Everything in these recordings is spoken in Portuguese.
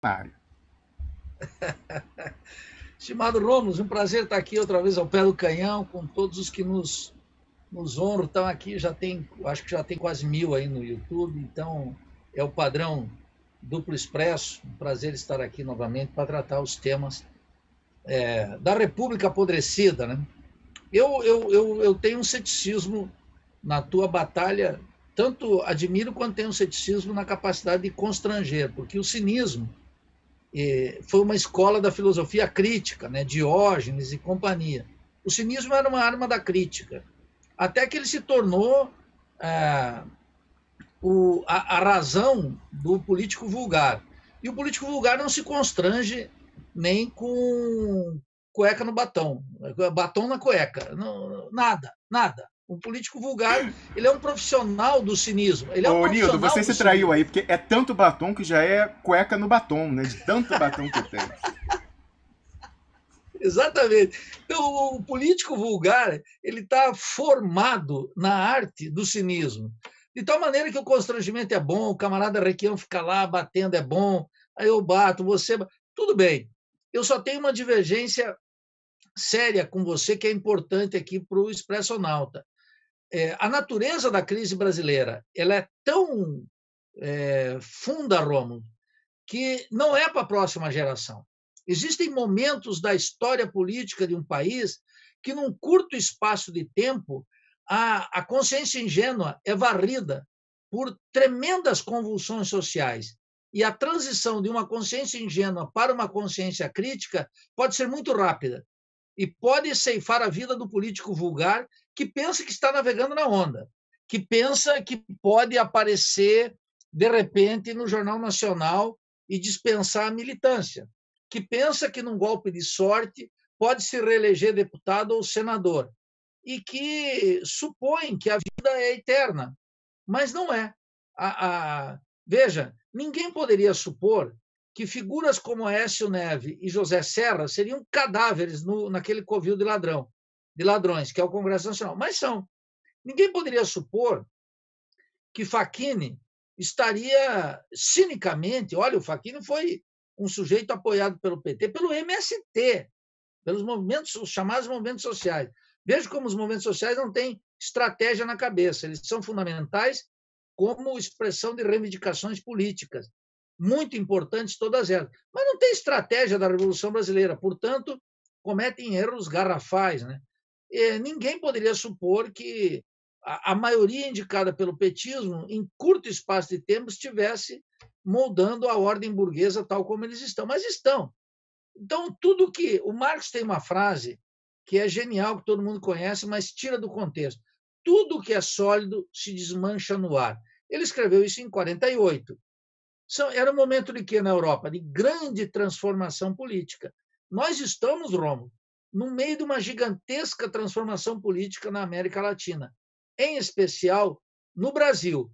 área. Estimado Rômulo, um prazer estar aqui outra vez ao pé do canhão, com todos os que nos honram. Estão aqui, acho que já tem quase 1000 aí no YouTube, então é o padrão duplo expresso. Um prazer estar aqui novamente para tratar os temas da República Apodrecida. Né? Eu tenho um ceticismo na tua batalha, tanto admiro quanto tenho um ceticismo na capacidade de constranger, porque o cinismo foi uma escola da filosofia crítica, né? Diógenes e companhia. O cinismo era uma arma da crítica, até que ele se tornou a razão do político vulgar. E o político vulgar não se constrange nem com cueca no batom, batom na cueca, não, nada, nada. O político vulgar, ele é um profissional do cinismo. Ele é um Ô, Nildo, profissional você do se traiu cinismo. aí, porque é tanto batom que já é cueca no batom, né? De tanto batom que tem. Exatamente. Então, o político vulgar ele está formado na arte do cinismo. De tal maneira que o constrangimento é bom, o camarada Requião fica lá batendo é bom, aí eu bato, você. Tudo bem. Eu só tenho uma divergência séria com você que é importante aqui para o Expressonauta. A natureza da crise brasileira ela é tão funda, Rômulo, que não é para a próxima geração. Existem momentos da história política de um país que, num curto espaço de tempo, a consciência ingênua é varrida por tremendas convulsões sociais. E a transição de uma consciência ingênua para uma consciência crítica pode ser muito rápida e pode ceifar a vida do político vulgar que pensa que está navegando na onda, que pensa que pode aparecer de repente no Jornal Nacional e dispensar a militância, que pensa que num golpe de sorte pode se reeleger deputado ou senador e que supõe que a vida é eterna, mas não é. Veja, ninguém poderia supor que figuras como Aécio Neves e José Serra seriam cadáveres naquele covil de ladrões, que é o Congresso Nacional, mas são. Ninguém poderia supor que Facchini estaria cinicamente. Olha, o Facchini foi um sujeito apoiado pelo PT, pelo MST, pelos movimentos, os chamados movimentos sociais. Veja como os movimentos sociais não têm estratégia na cabeça, eles são fundamentais como expressão de reivindicações políticas, muito importantes todas elas, mas não tem estratégia da Revolução Brasileira, portanto, cometem erros garrafais. Né? E ninguém poderia supor que a maioria indicada pelo petismo, em curto espaço de tempo, estivesse moldando a ordem burguesa tal como eles estão, mas estão. Então, tudo que. O Marx tem uma frase que é genial, que todo mundo conhece, mas tira do contexto. Tudo que é sólido se desmancha no ar. Ele escreveu isso em 48. Era um momento de quê na Europa? De grande transformação política. Nós estamos, Romo, no meio de uma gigantesca transformação política na América Latina, em especial no Brasil.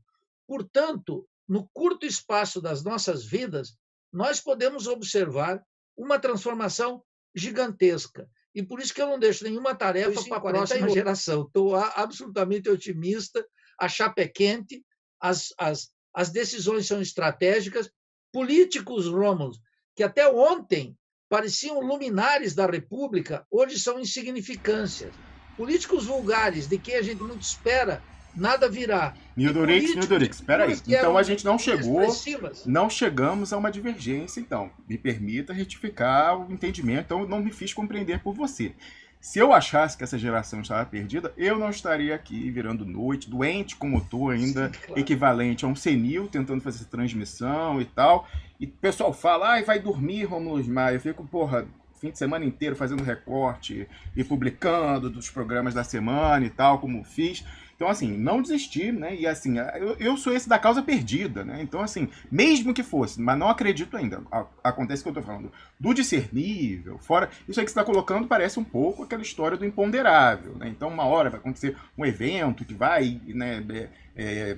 Portanto, no curto espaço das nossas vidas, nós podemos observar uma transformação gigantesca. E por isso que eu não deixo nenhuma tarefa para a próxima geração. Estou absolutamente otimista, a chapa é quente, as decisões são estratégicas. Políticos, Rômulo, que até ontem pareciam luminares da República, hoje são insignificâncias. Políticos vulgares, de quem a gente não espera nada virá. Nildorix, espera aí. Então a gente não chegamos a uma divergência, então. Me permita retificar o entendimento, então eu não me fiz compreender por você. Se eu achasse que essa geração estava perdida, eu não estaria aqui virando noite, doente como estou ainda, sim, claro, equivalente a um senil, tentando fazer essa transmissão e tal. E o pessoal fala, vai dormir, Rômulo Maia. Eu fico, porra, fim de semana inteiro fazendo recorte e publicando dos programas da semana e tal, como fiz. Então, assim, não desistir, né? E assim, eu sou esse da causa perdida, né? Então, assim, mesmo que fosse, mas não acredito ainda. Acontece que eu tô falando do discernível, fora. Isso aí que você está colocando parece um pouco aquela história do imponderável, né? Então, uma hora vai acontecer um evento que vai, né,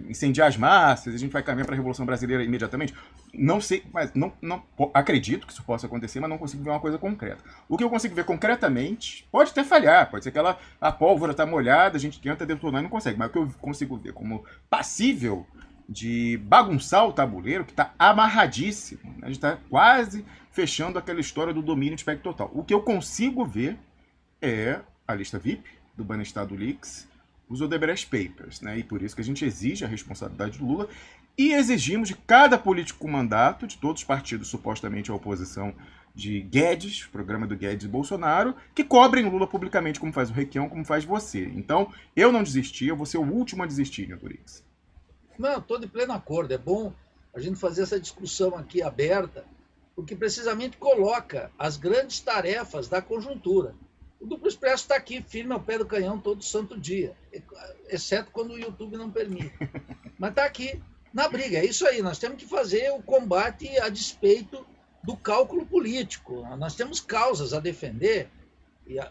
incendiar as massas, a gente vai caminhar para a Revolução Brasileira imediatamente. Não sei, mas não acredito que isso possa acontecer, mas não consigo ver uma coisa concreta. O que eu consigo ver concretamente pode até falhar, pode ser que a pólvora está molhada, a gente tenta detonar e não consegue, mas o que eu consigo ver como passível de bagunçar o tabuleiro, que está amarradíssimo. A gente está quase fechando aquela história do domínio de espectro total. O que eu consigo ver é a lista VIP do Banestado Leaks, os Odebrecht Papers, né? E por isso que a gente exige a responsabilidade do Lula e exigimos de cada político com mandato, de todos os partidos supostamente à oposição de Guedes, programa do Guedes e Bolsonaro, que cobrem o Lula publicamente, como faz o Requião, como faz você. Então, eu não desisti, eu vou ser o último a desistir, Nilton Rix. Não, estou de pleno acordo. É bom a gente fazer essa discussão aqui aberta, porque precisamente coloca as grandes tarefas da conjuntura. O Duplo Expresso está aqui, firme ao pé do canhão todo santo dia, exceto quando o YouTube não permite. Mas está aqui na briga. É isso aí, nós temos que fazer o combate a despeito do cálculo político. Nós temos causas a defender.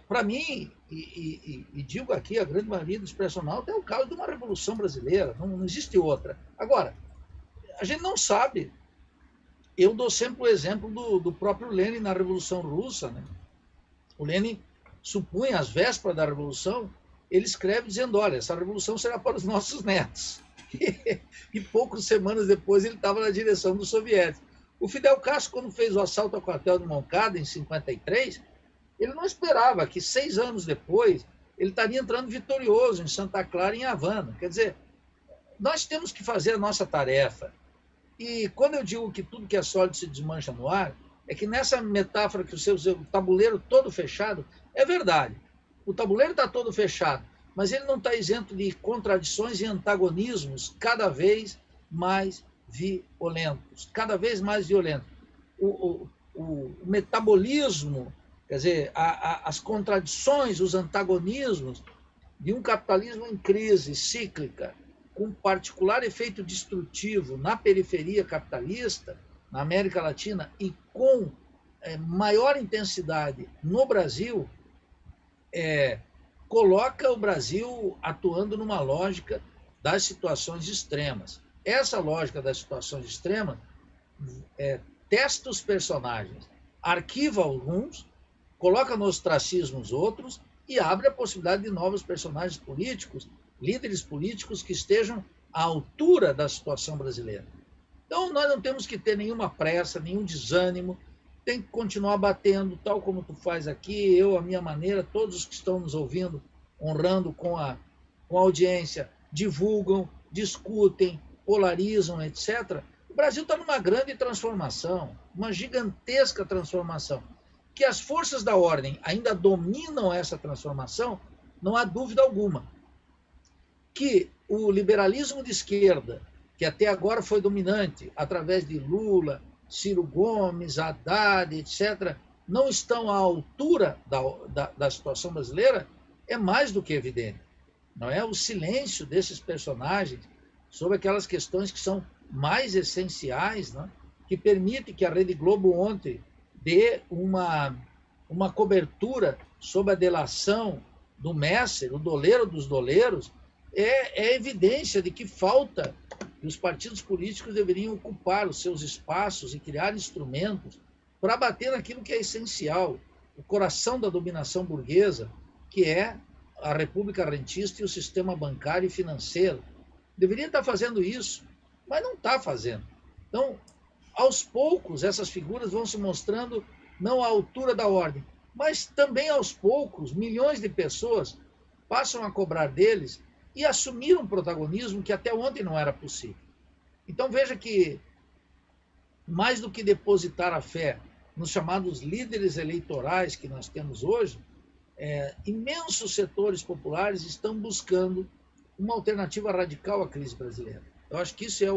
Para mim, e digo aqui, a grande maioria do Expresso é o caso de uma revolução brasileira, não existe outra. Agora, a gente não sabe. Eu dou sempre o exemplo do próprio Lenin na Revolução Russa, né? O Lenin supunha, às vésperas da Revolução, ele escreve dizendo, olha, essa revolução será para os nossos netos. E poucas semanas depois ele estava na direção dos soviéticos. O Fidel Castro, quando fez o assalto ao quartel de Moncada, em 53, ele não esperava que 6 anos depois ele estaria entrando vitorioso em Santa Clara, em Havana. Quer dizer, nós temos que fazer a nossa tarefa. E quando eu digo que tudo que é sólido se desmancha no ar, é que nessa metáfora que o tabuleiro todo fechado, é verdade. O tabuleiro está todo fechado, mas ele não está isento de contradições e antagonismos cada vez mais violentos. Cada vez mais violentos. O metabolismo, quer dizer, as contradições, os antagonismos de um capitalismo em crise cíclica, com particular efeito destrutivo na periferia capitalista, na América Latina, e com maior intensidade no Brasil, coloca o Brasil atuando numa lógica das situações extremas. Essa lógica das situações extremas testa os personagens, arquiva alguns, coloca no ostracismo os outros e abre a possibilidade de novos personagens políticos, líderes políticos que estejam à altura da situação brasileira. Então, nós não temos que ter nenhuma pressa, nenhum desânimo, tem que continuar batendo, tal como tu faz aqui, eu, a minha maneira, todos os que estão nos ouvindo, honrando com a audiência, divulgam, discutem, polarizam, etc. O Brasil está numa grande transformação, uma gigantesca transformação. Que as forças da ordem ainda dominam essa transformação, não há dúvida alguma. Que o liberalismo de esquerda, que até agora foi dominante, através de Lula, Ciro Gomes, Haddad, etc., não estão à altura da situação brasileira, é mais do que evidente. Não é? O silêncio desses personagens sobre aquelas questões que são mais essenciais, né? Que permite que a Rede Globo ontem dê uma cobertura sobre a delação do Messer, o doleiro dos doleiros, é evidência de que falta, que os partidos políticos deveriam ocupar os seus espaços e criar instrumentos para bater naquilo que é essencial, o coração da dominação burguesa, que é a República Rentista e o sistema bancário e financeiro. Deveria estar fazendo isso, mas não está fazendo. Então, aos poucos, essas figuras vão se mostrando não à altura da ordem, mas também aos poucos, milhões de pessoas passam a cobrar deles e assumir um protagonismo que até ontem não era possível. Então veja que, mais do que depositar a fé nos chamados líderes eleitorais que nós temos hoje, imensos setores populares estão buscando uma alternativa radical à crise brasileira. Eu acho que esse é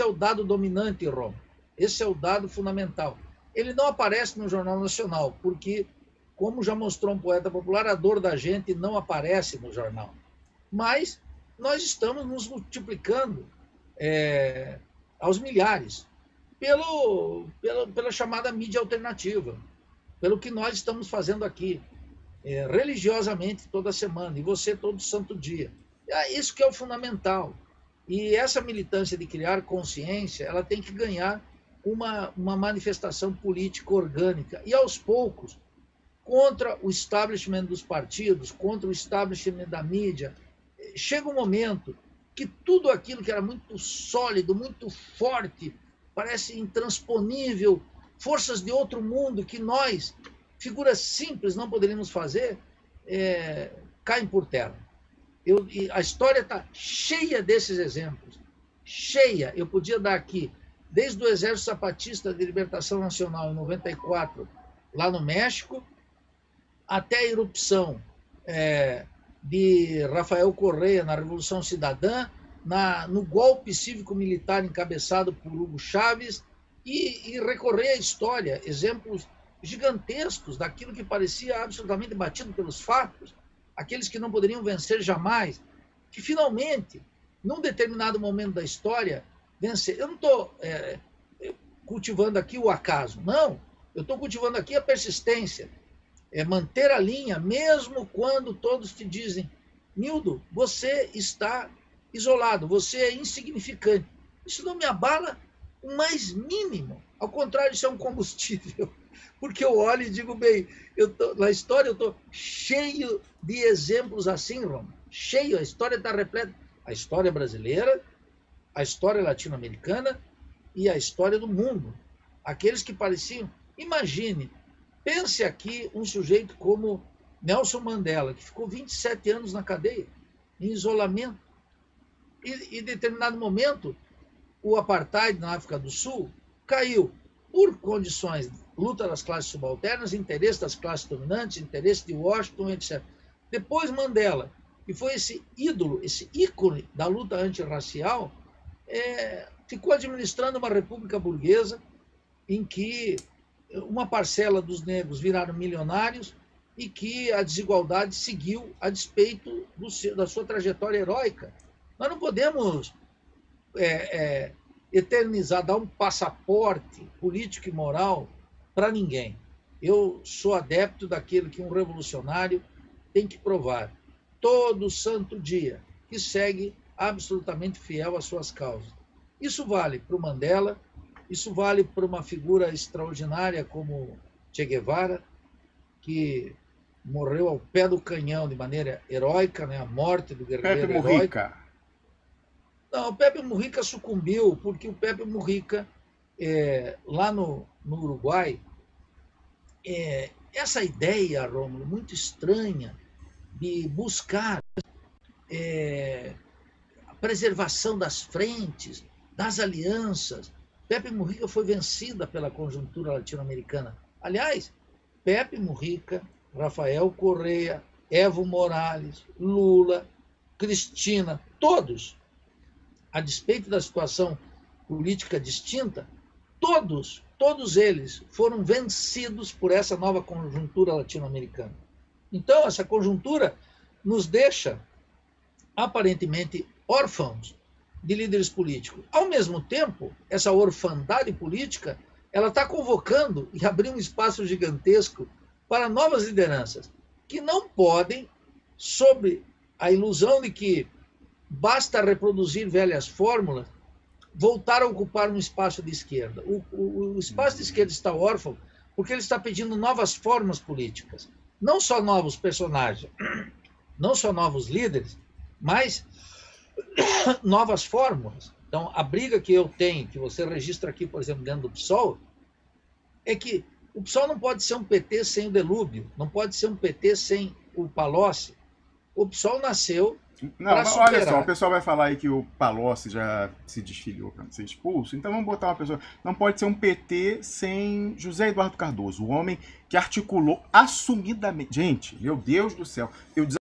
o dado dominante, Roma. Esse é o dado fundamental. Ele não aparece no Jornal Nacional, porque, como já mostrou um poeta popular, a dor da gente não aparece no jornal. Mas nós estamos nos multiplicando aos milhares pela chamada mídia alternativa, pelo que nós estamos fazendo aqui, religiosamente toda semana, e você todo santo dia. Isso que é o fundamental. E essa militância de criar consciência, ela tem que ganhar uma manifestação política orgânica. E, aos poucos, contra o establishment dos partidos, contra o establishment da mídia, chega um momento que tudo aquilo que era muito sólido, muito forte, parece intransponível, forças de outro mundo que nós, figuras simples, não poderíamos fazer, caem por terra. A história está cheia desses exemplos, cheia. Eu podia dar aqui, desde o Exército Zapatista de Libertação Nacional, em 94, lá no México, até a erupção de Rafael Correa na Revolução Cidadã, no golpe cívico-militar encabeçado por Hugo Chávez, e recorrer à história, exemplos gigantescos daquilo que parecia absolutamente batido pelos fatos, aqueles que não poderiam vencer jamais, que finalmente, num determinado momento da história, vencer. Eu não estou cultivando aqui o acaso, não. Eu estou cultivando aqui a persistência, manter a linha, mesmo quando todos te dizem: Nildo, você está isolado, você é insignificante. Isso não me abala o mais mínimo. Ao contrário, isso é um combustível. Porque eu olho e digo, bem, na história eu estou cheio de exemplos assim, Roma. Cheio, a história está repleta. A história brasileira, a história latino-americana e a história do mundo. Aqueles que pareciam... Imagine, pense aqui um sujeito como Nelson Mandela, que ficou 27 anos na cadeia, em isolamento. E em determinado momento, o apartheid na África do Sul caiu por condições, luta das classes subalternas, interesse das classes dominantes, interesse de Washington, etc. Depois Mandela, que foi esse ídolo, esse ícone da luta antirracial, ficou administrando uma república burguesa em que uma parcela dos negros viraram milionários e que a desigualdade seguiu a despeito da sua trajetória heróica. Nós não podemos eternizar, dar um passaporte político e moral para ninguém. Eu sou adepto daquilo que um revolucionário tem que provar todo santo dia, que segue absolutamente fiel às suas causas. Isso vale para o Mandela, isso vale para uma figura extraordinária como Che Guevara, que morreu ao pé do canhão de maneira heróica, né? A morte do guerreiro heróico. Não, o Pepe Mujica sucumbiu, porque o Pepe Mujica, lá no Uruguai, essa ideia, Rômulo, muito estranha, de buscar a preservação das frentes, das alianças. Pepe Mujica foi vencida pela conjuntura latino-americana. Aliás, Pepe Mujica, Rafael Correa, Evo Morales, Lula, Cristina, todos, a despeito da situação política distinta, todos eles foram vencidos por essa nova conjuntura latino-americana. Então, essa conjuntura nos deixa, aparentemente, órfãos de líderes políticos. Ao mesmo tempo, essa orfandade política, ela está convocando e abrindo um espaço gigantesco para novas lideranças, que não podem, sob a ilusão de que basta reproduzir velhas fórmulas, voltar a ocupar um espaço de esquerda. O espaço de esquerda está órfão porque ele está pedindo novas formas políticas. Não só novos personagens, não só novos líderes, mas novas fórmulas. Então, a briga que eu tenho, que você registra aqui, por exemplo, dentro do PSOL, é que o PSOL não pode ser um PT sem o Delúbio, não pode ser um PT sem o Palocci. O PSOL nasceu... Não, mas olha só, o pessoal vai falar aí que o Palocci já se desfiliou para ser expulso, então vamos botar uma pessoa... Não pode ser um PT sem José Eduardo Cardoso, o homem que articulou assumidamente... Gente, meu Deus do céu, eu